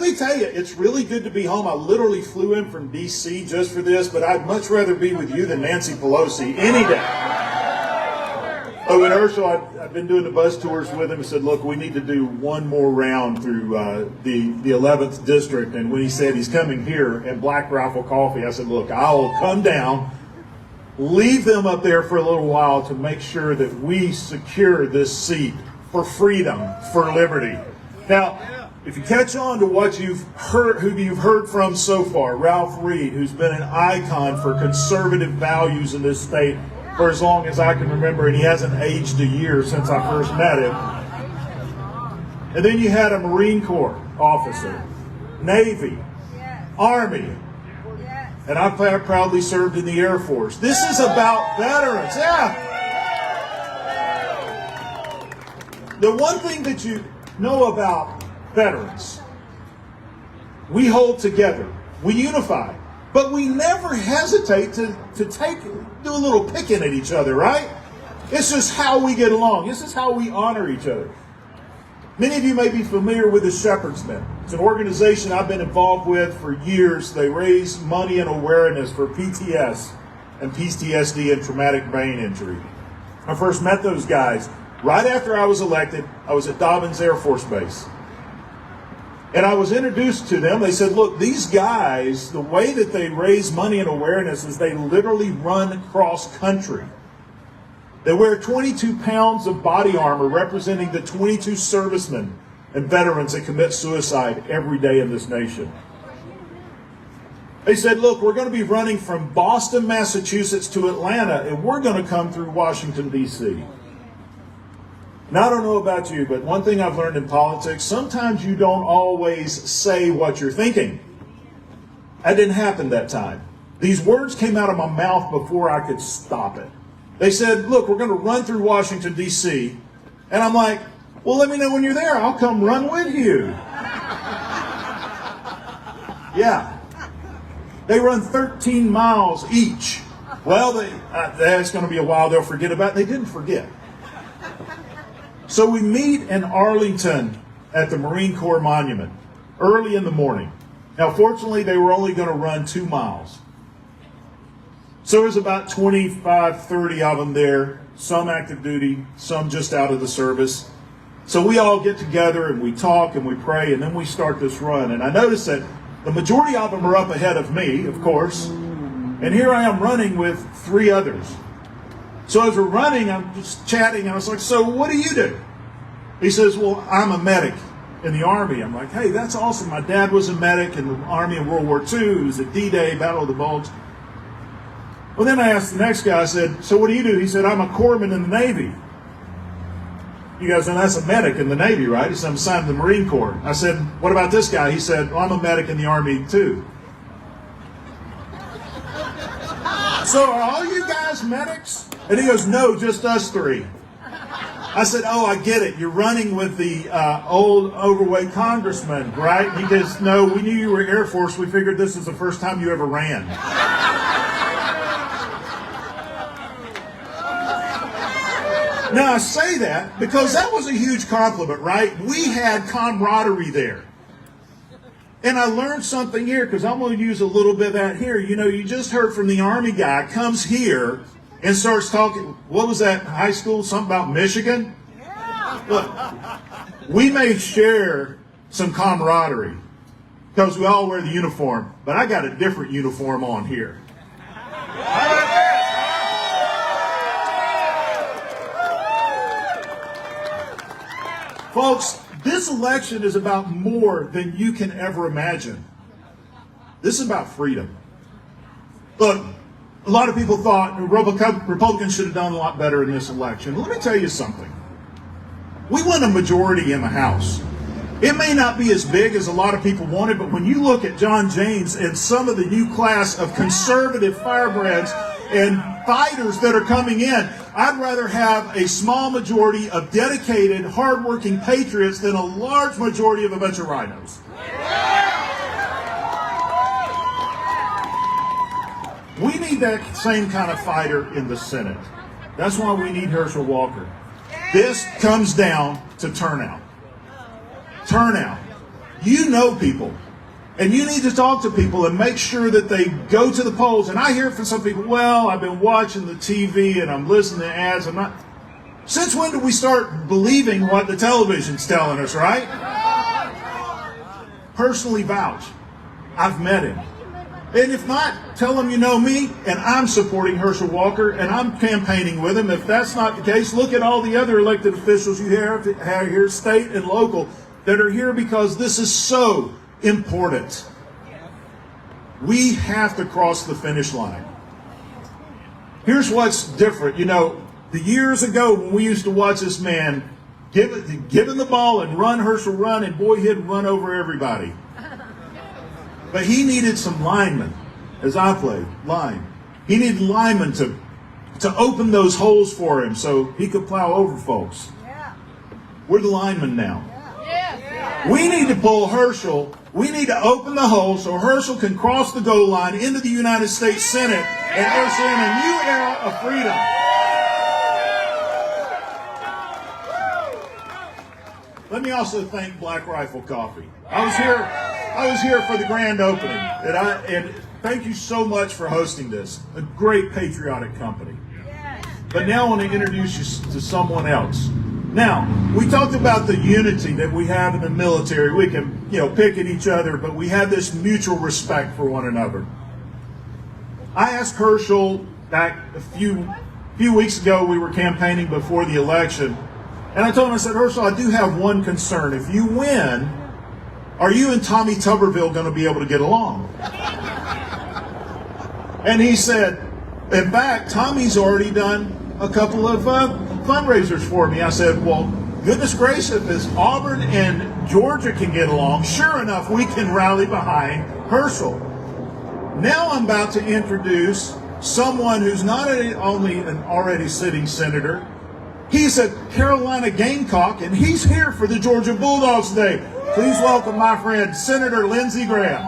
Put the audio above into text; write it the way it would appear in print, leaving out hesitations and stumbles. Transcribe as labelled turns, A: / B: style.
A: let me tell you, it's really good to be home. I literally flew in from D.C. just for this, but I'd much rather be with you than Nancy Pelosi any day. Oh, with Herschel, I've been doing the bus tours with him and said, look, we need to do one more round through the 11th district. And when he said he's coming here at Black Rifle Coffee, I said, look, I'll come down, leave them up there for a little while to make sure that we secure this seat for freedom, for liberty. Now, if you catch on to what you've heard, who you've heard from so far, Ralph Reed, who's been an icon for conservative values in this state for as long as I can remember, and he hasn't aged a year since I first met him. And then you had a Marine Corps officer, Navy, Army, and I proudly served in the Air Force. This is about veterans, yeah. The one thing that you know about veterans, we hold together, we unify, but we never hesitate to do a little picking at each other, right? It's just how we get along. This is how we honor each other. Many of you may be familiar with the Shepherd's Men. It's an organization I've been involved with for years. They raise money and awareness for PTS and PTSD and traumatic brain injury. I first met those guys right after I was elected. I was at Dobbins Air Force Base. And I was introduced to them. They said, look, these guys, the way that they raise money and awareness is they literally run cross country. They wear 22 pounds of body armor representing the 22 servicemen and veterans that commit suicide every day in this nation. They said, look, we're going to be running from Boston, Massachusetts to Atlanta, and we're going to come through Washington, D.C. Now, I don't know about you, but one thing I've learned in politics, sometimes you don't always say what you're thinking. That didn't happen that time. These words came out of my mouth before I could stop it. They said, look, we're going to run through Washington, D.C. And I'm like, well, let me know when you're there. I'll come run with you. Yeah. They run 13 miles each. Well, that's going to be a while they'll forget about it. They didn't forget. So we meet in Arlington at the Marine Corps Monument early in the morning. Now, fortunately, they were only going to run 2 miles. So there's about 25, 30 of them there, some active duty, some just out of the service. So we all get together and we talk and we pray, and then we start this run. And I noticed that the majority of them are up ahead of me, of course. And here I am running with 3 others. So as we're running, I'm just chatting, and I was like, so what do you do? He says, well, I'm a medic in the Army. I'm like, hey, that's awesome. My dad was a medic in the Army in World War II. He was at D-Day, Battle of the Bulge. Well, then I asked the next guy, I said, so what do you do? He said, I'm a corpsman in the Navy. You guys know that's a medic in the Navy, right? He said, I'm assigned to the Marine Corps. I said, what about this guy? He said, well, I'm a medic in the Army, too. So are all you guys medics? And he goes, no, just us 3. I said, oh, I get it. You're running with the old overweight congressman, right? He goes, no, we knew you were Air Force. We figured this is the first time you ever ran. Now, I say that because that was a huge compliment, right? We had camaraderie there. And I learned something here because I'm going to use a little bit of that here. You know, you just heard from the Army guy, comes here and starts talking. What was that, high school? Something about Michigan? Yeah. Look, we may share some camaraderie because we all wear the uniform, but I got a different uniform on here. Folks, this election is about more than you can ever imagine. This is about freedom. Look, a lot of people thought Republicans should have done a lot better in this election. Let me tell you something. We won a majority in the House. It may not be as big as a lot of people wanted, but when you look at John James and some of the new class of conservative firebreds and fighters that are coming in, I'd rather have a small majority of dedicated, hardworking patriots than a large majority of a bunch of rhinos. We need that same kind of fighter in the Senate. That's why we need Herschel Walker. This comes down to turnout. Turnout. You know people. And you need to talk to people and make sure that they go to the polls. And I hear from some people, well, I've been watching the TV and I'm listening to ads. I'm not. Since when do we start believing what the television's telling us, right? Personally vouch. I've met him. And if not, tell him you know me and I'm supporting Herschel Walker and I'm campaigning with him. If that's not the case, look at all the other elected officials you have here, state and local, that are here because this is so important. We have to cross the finish line. Here's what's different. You know, the years ago when we used to watch this man give him the ball and run, Herschel run, and boy, he'd run over everybody. But he needed some linemen, as I played line. He needed linemen to open those holes for him so he could plow over folks. We're the linemen now. We need to pull Herschel. We need to open the hole so Herschel can cross the goal line into the United States Senate and usher in a new era of freedom. Let me also thank Black Rifle Coffee. I was here for the grand opening, and thank you so much for hosting this. A great patriotic company. But now I want to introduce you to someone else. Now, we talked about the unity that we have in the military. We can, pick at each other, but we have this mutual respect for one another. I asked Herschel back a few weeks ago, we were campaigning before the election, and I told him, I said, Herschel, I do have one concern. If you win, are you and Tommy Tuberville going to be able to get along? And he said, in fact, Tommy's already done a couple of fundraisers for me. I said, well, goodness gracious, if Auburn and Georgia can get along, sure enough, we can rally behind Herschel. Now I'm about to introduce someone who's not only an already sitting senator, he's a Carolina Gamecock, and he's here for the Georgia Bulldogs today. Please welcome my friend, Senator Lindsey Graham.